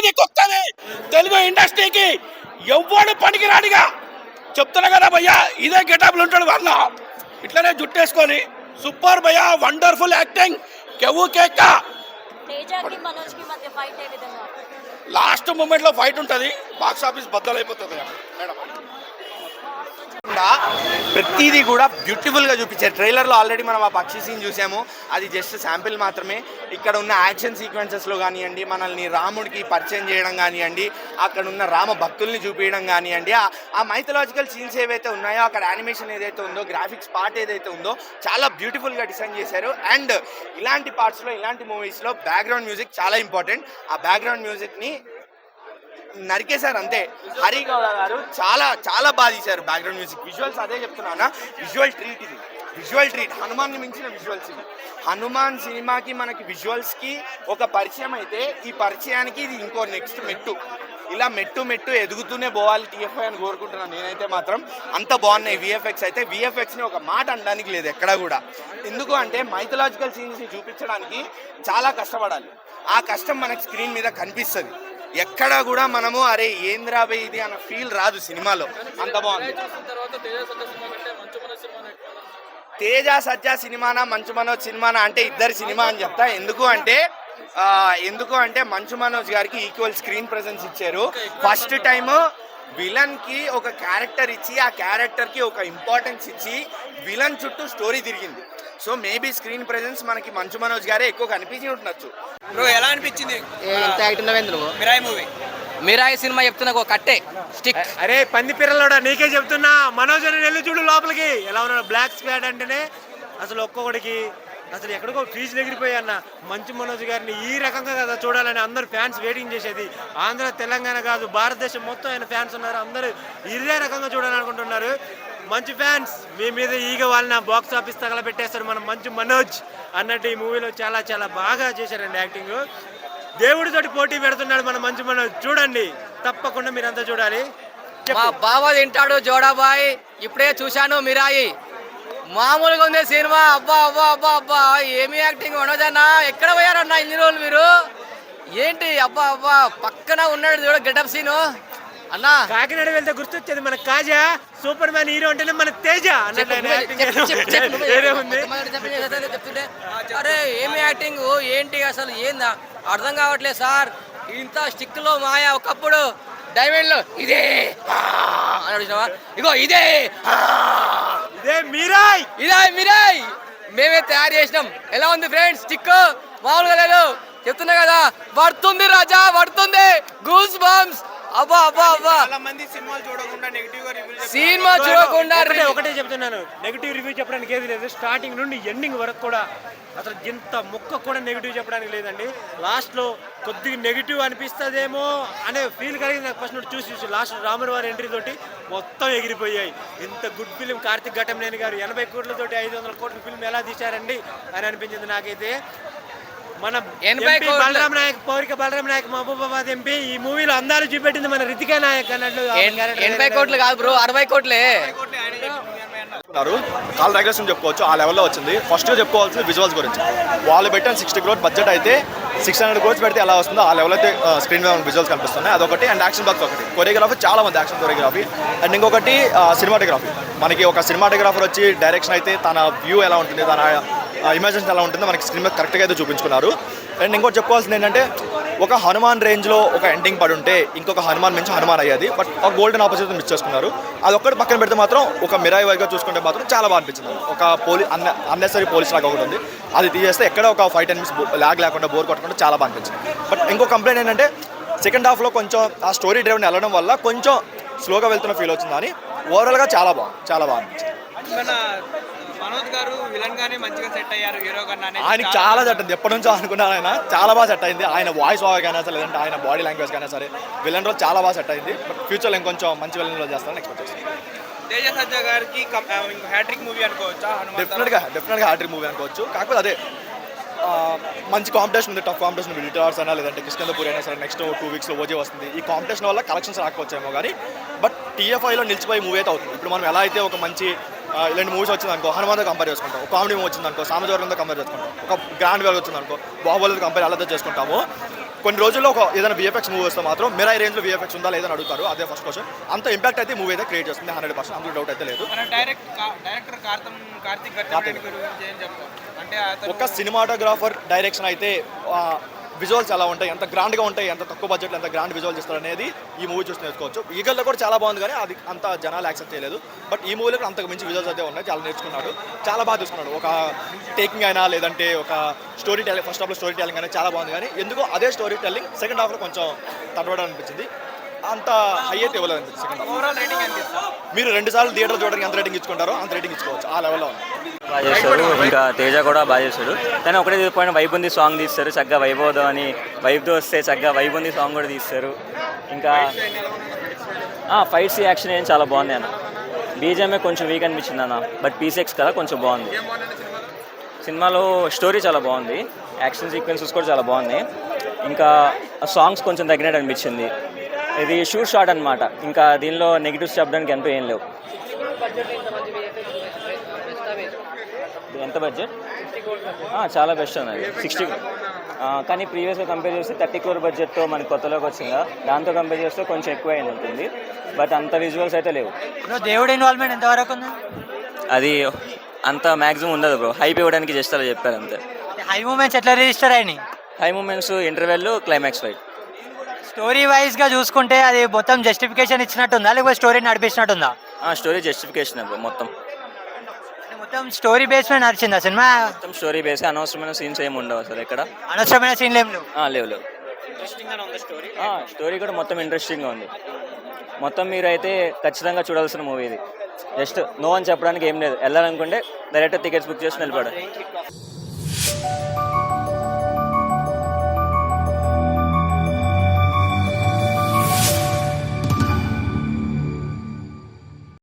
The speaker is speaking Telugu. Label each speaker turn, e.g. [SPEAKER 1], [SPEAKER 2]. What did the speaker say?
[SPEAKER 1] ఇది కొత్తది తెలుగు ఇండస్ట్రీకి ఎవ్వడు పనికిరాడిగా చెప్తున్నా కదా భయ్యా. ఇదే గెటప్లు ఉంటాడు వాళ్ళ, ఇట్లనే జుట్టేసుకొని సూపర్ భయ్యా, వండర్ఫుల్ యాక్టింగ్. కెవ్వు కేక. లాస్ట్ మూమెంట్ లో ఫైట్ ఉంటుంది, బాక్స్ ఆఫీస్ బద్దలైపోతుంది మేడం.
[SPEAKER 2] ప్రతిదీ కూడా బ్యూటిఫుల్గా చూపించారు. ట్రైలర్లో ఆల్రెడీ మనం ఆ పక్షి సీన్ చూసాము, అది జస్ట్ శాంపిల్ మాత్రమే. ఇక్కడ ఉన్న యాక్షన్ సీక్వెన్సెస్లో కానివ్వండి, మనల్ని రాముడికి పరిచయం చేయడం కానివ్వండి, అక్కడ ఉన్న రామ భక్తుల్ని చూపించడం కానివ్వండి, ఆ మైథలాజికల్ సీన్స్ ఏవైతే ఉన్నాయో, అక్కడ యానిమేషన్ ఏదైతే ఉందో, గ్రాఫిక్స్ పార్ట్ ఏదైతే ఉందో చాలా బ్యూటిఫుల్గా డిజైన్ చేశారు. అండ్ ఇలాంటి పార్ట్స్లో, ఇలాంటి మూవీస్లో బ్యాక్గ్రౌండ్ మ్యూజిక్ చాలా ఇంపార్టెంట్. ఆ బ్యాక్గ్రౌండ్ మ్యూజిక్ని నరికేశారు అంతే. హరి గౌడ గారు చాలా చాలా బాగా తీశారు బ్యాక్గ్రౌండ్ మ్యూజిక్. విజువల్స్ అదే చెప్తున్నానా, విజువల్ ట్రీట్ ఇది, విజువల్ ట్రీట్. హనుమాన్ని మించిన విజువల్స్ ఇది. హనుమాన్ సినిమాకి మనకి విజువల్స్కి ఒక పరిచయం అయితే, ఈ పరిచయానికి ఇది ఇంకో నెక్స్ట్ మెట్టు. ఇలా మెట్టు మెట్టు ఎదుగుతూనే పోవాలి టీఎఫ్ఐ అని కోరుకుంటున్నాను నేనైతే మాత్రం. అంత బాగున్నాయి విఎఫ్ఎక్స్ అయితే. విఎఫ్ఎక్స్ని ఒక మాట అనడానికి లేదు ఎక్కడా కూడా. ఎందుకు అంటే మైథలాజికల్ సీన్స్ని చూపించడానికి చాలా కష్టపడాలి. ఆ కష్టం మనకి స్క్రీన్ మీద కనిపిస్తుంది. ఎక్కడా కూడా మనము అరే ఏంద్రాబే ఇది అన్న ఫీల్ రాదు సినిమాలో, అంత బాగుంది. తేజ సజ్జా సినిమానా మంచు మనోజ్ సినిమానా అంటే ఇద్దరు సినిమా అని చెప్తా. ఎందుకు అంటే మంచు మనోజ్ గారికి ఈక్వల్ స్క్రీన్ ప్రెజెన్స్ ఇచ్చారు. ఫస్ట్ టైము విలన్కి ఒక క్యారెక్టర్ ఇచ్చి, ఆ క్యారెక్టర్కి ఒక ఇంపార్టెన్స్ ఇచ్చి విలన్ చుట్టూ స్టోరీ తిరిగింది. సో మేబీ స్క్రీన్ ప్రెజెన్స్ మనకి మంచు మనోజ్ గారే ఎక్కువ కనిపించి ఉండొచ్చు.
[SPEAKER 3] బ్రో ఎలా అనిపించింది
[SPEAKER 4] మిరాయి మూవీ? మిరాయి సినిమా చెప్తున్నా ఒక కట్టే స్టిక్.
[SPEAKER 5] అరే పంది పిల్లలోడా నీకే చెప్తున్నా, మనోజ్ అని వెళ్ళి చూడు లోపలికి ఎలా ఉన్నాడు. బ్లాక్ స్క్వాడ్ అంటేనే అసలు ఒక్కొక్కడికి అసలు ఎక్కడికో ఫీజు ఎగిరిపోయి అన్న. మంచు మనోజ్ గారిని ఈ రకంగా కదా చూడాలని అందరు ఫ్యాన్స్ వెయిటింగ్ చేసేది. ఆంధ్ర తెలంగాణ కాదు, భారతదేశం మొత్తం ఆయన ఫ్యాన్స్ ఉన్నారు. అందరూ ఇదే రకంగా చూడాలనుకుంటున్నారు. మంచి ఫ్యాన్స్ మీ మీద ఈగ వాళ్ళని బాక్స్ ఆఫీస్ తగలబెట్టేస్తారు మన మంచు మనోజ్ అన్నట్టు. ఈ మూవీలో చాలా చాలా బాగా చేశారండి యాక్టింగ్. దేవుడితోటి పోటీ పెడుతున్నాడు మన మంచు మనోజ్. చూడండి, తప్పకుండా మీరంతా చూడాలి.
[SPEAKER 4] మా బావ తింటాడు జోడాబాయ్. ఇప్పుడే చూశాను మిరాయి, మామూలుగా ఉంది సినిమా. అబ్బా అబ్బా అబ్బా అబ్బా, ఏమి యాక్టింగ్ మనోజ్ అన్న. ఎక్కడ పోయారన్నా ఇన్ని రోజులు మీరు? ఏంటి అబ్బా అబ్బా, పక్కన ఉన్నాడు చూడ గెటప్ సీను అన్నా.
[SPEAKER 5] కాకినాడ వెళ్తే గుర్తొచ్చేది మన కాజా, సూపర్ మ్యాన్ హీరో అంటేనే మన తేజ.
[SPEAKER 4] అరే ఏమి యాక్టింగ్ ఏంటి అసలు ఏందా అర్థం కావట్లేదు సార్. ఇంత స్టిక్ లో మాయా. ఒకప్పుడు డైమండ్ లో ఇదే అడిగినావా, ఇగో ఇదే
[SPEAKER 5] మిరాయ్,
[SPEAKER 4] ఇదే మిరాయ్ మేమే తయారు చేసినాం. ఎలా ఉంది ఫ్రెండ్స్ స్టిక్? మామూలుగా లేదు చెప్తున్నా కదా, పడుతుంది రాజా పడుతుంది. Goose bumps. అబ్బా అబ్బా అబ్బా,
[SPEAKER 2] సినిమా
[SPEAKER 4] చూడకుండా
[SPEAKER 5] ఒకటే చెప్తున్నాను, నెగిటివ్ రివ్యూ చెప్పడానికి ఏది లేదు. స్టార్టింగ్ నుండి ఎండింగ్ వరకు కూడా అసలు ఇంత మొక్క కూడా నెగిటివ్ చెప్పడానికి లేదండి. లాస్ట్లో కొద్దిగా నెగిటివ్ అనిపిస్తుందేమో అనే ఫీల్ కలిగింది నాకు ఫస్ట్ నుండి చూసి. లాస్ట్ రాముడి వారి ఎంట్రీ తోటి మొత్తం ఎగిరిపోయాయి. ఇంత గుడ్ ఫిలిం కార్తిక్ ఘటంనేని గారు 80 కోట్లతోటి 500 కోట్ల ఫిల్మ్ ఎలా తీశారండి అని అనిపించింది నాకైతే. మన బలరాం నాయక్, పౌరిక బలరాం నాయక్, మహబూబాబాద్ ఎంపీ ఈ మూవీలో అందాలు చూపెట్టింది మన రితికా నాయక్ అన్నట్లు.
[SPEAKER 4] 80 కోట్లు కాదు బ్రో, 60 కోట్లే.
[SPEAKER 6] కాల్ రెగ్రెషన్ చెప్పుకోవచ్చు, ఆ లెవెల్లో వచ్చింది. ఫస్ట్ చెప్పుకోవాల్సింది విజువల్స్ గురించి. వాళ్ళు పెట్టిన 60 crore బడ్జెట్ అయితే 600 crores పెడితే ఎలా వస్తుందో ఆ లెవెల్ అయితే స్క్రీన్ మీద విజువల్స్ కనిపిస్తున్నాయి. అదొకటి. అండ్ యాక్షన్ బాక్స్ ఒకటి. కొరియోగ్రఫీ చాలా మంది యాక్షన్ కొరియోగ్రఫీ. అండ్ ఇంకొకటి సినిమాటోగ్రఫీ. మనకి ఒక సినిమాటోగ్రాఫర్ వచ్చి డైరెక్షన్ అయితే తన వ్యూ ఎలా ఉంటుంది, తన ఇమాజినేషన్ ఎలా ఉంటుందో మనకి స్క్రీన్ మీద కరెక్ట్గా అయితే చూపించుకున్నారు. అండ్ ఇంకోటి చెప్పుకోవాల్సింది ఏంటంటే, ఒక హనుమాన్ రేంజ్లో ఒక ఎండింగ్ పడి ఉంటే ఇంకొక హనుమాన్ మించి హనుమాన్ అయ్యేది. బట్ ఒక గోల్డెన్ ఆపర్చునిటీ మిస్ చేసుకున్నారు. అదొక్కటి పక్కన పెడితే మాత్రం ఒక మిరాయి వైగా చూసుకుంటే మాత్రం చాలా బాగా అనిపించింది. ఒక అన్నెసరీ పోలీస్ లాగా ఒకటి ఉంది, అది తీసేస్తే ఎక్కడ ఒక 5-10 minutes ల్యాగ్ లేకుండా బోర్ కొట్టకుండా చాలా బాగా అనిపించింది. బట్ ఇంకో కంప్లైంట్ ఏంటంటే, సెకండ్ హాఫ్లో కొంచెం ఆ స్టోరీ డ్రైవ్ని వెళ్ళడం వల్ల కొంచెం స్లోగా వెళ్తున్న ఫీల్ వచ్చింది. కానీ ఓవరాల్గా చాలా బాగా అనిపించింది.
[SPEAKER 3] మనోజ్ గారు విలన్ గానే మంచిగా సెట్ అయ్యారు హీరో కన్నా.
[SPEAKER 6] ఆయనకి చాలా సెట్ అయింది, ఎప్పటి నుంచో అనుకున్నాను. ఆయన చాలా బాగా సెట్ అయింది. ఆయన వాయిస్ ఓవర్ కానీ సరే, లేదంటే ఆయన బాడీ లాంగ్వేజ్ కానీ సరే, విలన్ రోల్ చాలా బాగా సెట్ అయింది. బట్ ఫ్యూచర్లో ఇంకొంచెం మంచి విలన్ రోల్ చేస్తారని ఎక్స్పెక్ట్ చేస్తాను.
[SPEAKER 3] తేజ సజ్జా గారికి హ్యాట్రిక్ మూవీ అనుకోవచ్చా?
[SPEAKER 6] డెఫినెట్గా హ్యాట్రిక్ మూవీ అనుకోవచ్చు. కాకపోతే అదే మంచి కాంపిటీషన్ ఉంది, టఫ్ కాంపిటీషన్ ఉంది. రిటార్స్ అయినా లేదంటే కిష్కందపూర్ అయినా సరే నెక్స్ట్ 2 weeks ఓజే వస్తుంది. ఈ కాంపిటీషన్ వల్ల కలెక్షన్స్ రాకపోవచ్చేమో కానీ బట్ టీఎఫ్ఐలో నిలిచిపోయి మూవీ అయితే అవుతుంది. ఇప్పుడు మనం ఎలా అయితే ఒక మంచి ఇలాంటి మూవీస్ వచ్చింది అనుకో, హనుమాన్తో కంపేర్ చేసుకుంటాం. ఒక కామెడీ మూవీ వచ్చింది అనుకో, సామజవర్గంతో కంపేర్ చేసుకుంటాం. ఒక గ్రాండ్ వేల్ వచ్చింది అనుకో, బాహుబలితో కంపేర్ అలాతో చేసుకుంటాము. కొన్ని రోజుల్లో ఒక ఏదైనా విఎఫ్ఎక్స్ మూవీ వస్తే మాత్రం మిరాయి రేంజ్లో విఎఫ్ఎక్స్ ఉందా లేదని అడుగుతారు. అదే ఫస్ట్ క్వశ్చన్. అంత ఇంపాక్ట్ అయితే మూవీ అయితే క్రియేట్ చేస్తుంది 100%, అందులో డౌట్ అయితే లేదు.
[SPEAKER 3] మన డైరెక్టర్ కార్తిక్ గర్జన్ గురించి ఏం చెప్తారు అంటే అతను
[SPEAKER 6] ఒక సినిమాటోగ్రాఫర్ డైరెక్షన్ అయితే విజువల్స్ ఎలా ఉంటాయి, ఎంత గ్రాండ్గా ఉంటాయి, ఎంత తక్కువ బడ్జెట్లో ఎంత గ్రాండ్ విజువల్ చేస్తారు అనేది ఈ మూవీ చూసి నేర్చుకోవచ్చు. ఈగల్లో కూడా చాలా బాగుంది కానీ అది అంత జనాలు యాక్సెప్ట్ చేయలేదు. బట్ ఈ మూవీలో అంతకు మించి విజువల్స్ అయితే ఉన్నాయి. చాలా నేర్చుకున్నాడు, చాలా బాగా తీసుకున్నాడు. ఒక టేకింగ్ అయినా లేదంటే ఒక స్టోరీ టెల్లింగ్, ఫస్ట్ హాఫ్లో స్టోరీ టెల్లింగ్ అనేది చాలా బాగుంది. కానీ ఎందుకో అదే స్టోరీ టెల్లింగ్ సెకండ్ హాఫ్లో కొంచెం తడబడం అనిపించింది. అంత హై అయితే ఇవ్వలేదు అనిపించింది సెకండ్ హాఫ్.
[SPEAKER 3] ఓవరాల్ రేటింగ్ ఎంత ఇస్తారు?
[SPEAKER 6] మీరు 2 సార్లు థియేటర్ చూడడానికి ఎంత రేటింగ్ ఇచ్చుకుంటారో అంత రేటింగ్ ఇచ్చుకోవచ్చు. ఆ లెవెల్లో ఉంది.
[SPEAKER 7] బాగా చేశాడు. ఇంకా తేజ కూడా బాగా చేశాడు. కానీ ఒకటే పోయిన వైబ్ ఉంది సాంగ్ తీస్తారు చక్కగా, వైబ్ అవుదాం అని వైబ్తో వస్తే చక్కగా వైబ్ ఉంది సాంగ్ కూడా తీస్తారు. ఇంకా ఫైట్స్ యాక్షన్ ఏం చాలా బాగుంది అన్న. బీజిఎంఏ కొంచెం వీక్ అనిపించింది అన్న, బట్ పీసెక్స్ కదా కొంచెం బాగుంది. సినిమాలో స్టోరీ చాలా బాగుంది, యాక్షన్ సీక్వెన్సెస్ కూడా చాలా బాగున్నాయి. ఇంకా సాంగ్స్ కొంచెం తగ్గినట్టు అనిపించింది. ఇది షూట్ షాట్ అనమాట. ఇంకా దీనిలో నెగిటివ్స్ చెప్పడానికి ఎంతో ఏం లేవు. ఎంత బడ్జెట్? చాలా బెస్ట్ అన్నది 60. కానీ ప్రీవియస్గా కంపేర్ చేస్తే 30 crore బడ్జెట్తో మనకి కొత్తలోకి వచ్చిందా, దాంతో కంపేర్ చేస్తే కొంచెం ఎక్కువ అయింది ఉంటుంది. బట్ అంత విజువల్స్ అయితే లేవు.
[SPEAKER 4] దేవుడు ఇన్వాల్వ్మెంట్ ఎంతవరకు ఉంది?
[SPEAKER 7] అది అంత మ్యాక్సిమం ఉండదు బ్రో, హైప్ ఇవ్వడానికి జస్ట్ అలా చెప్పారు అంతే.
[SPEAKER 4] హై మూమెంట్స్ ఎట్లా రిజిస్టర్ అయినాయి?
[SPEAKER 7] High moments, interval, climax fight.
[SPEAKER 4] Story వైజ్గా చూసుకుంటే అది మొత్తం జస్టిఫికేషన్ ఇచ్చినట్టుందా లేకపోతే స్టోరీ నడిపించినట్టుందా?
[SPEAKER 7] స్టోరీ జస్టిఫికేషన్ బ్రో మొత్తం.
[SPEAKER 4] మొత్తం స్టోరీ బేస్ మీద నడిచిందా సినిమా?
[SPEAKER 7] మొత్తం స్టోరీ బేస్, అనవసరమైన సీన్స్ ఏమి ఉండవు అసలు ఎక్కడ.
[SPEAKER 4] అనవసరమైన సీన్లు ఏం లేవు.
[SPEAKER 7] లేవు. స్టోరీ కూడా మొత్తం ఇంట్రెస్టింగ్గా ఉంది. మొత్తం మీరు అయితే ఖచ్చితంగా చూడాల్సిన మూవీ ఇది. జస్ట్ నో అని చెప్పడానికి ఏం లేదు. వెళ్ళాలనుకుంటే డైరెక్ట్ టికెట్స్ బుక్ చేసి వెళ్ళిపోవడం.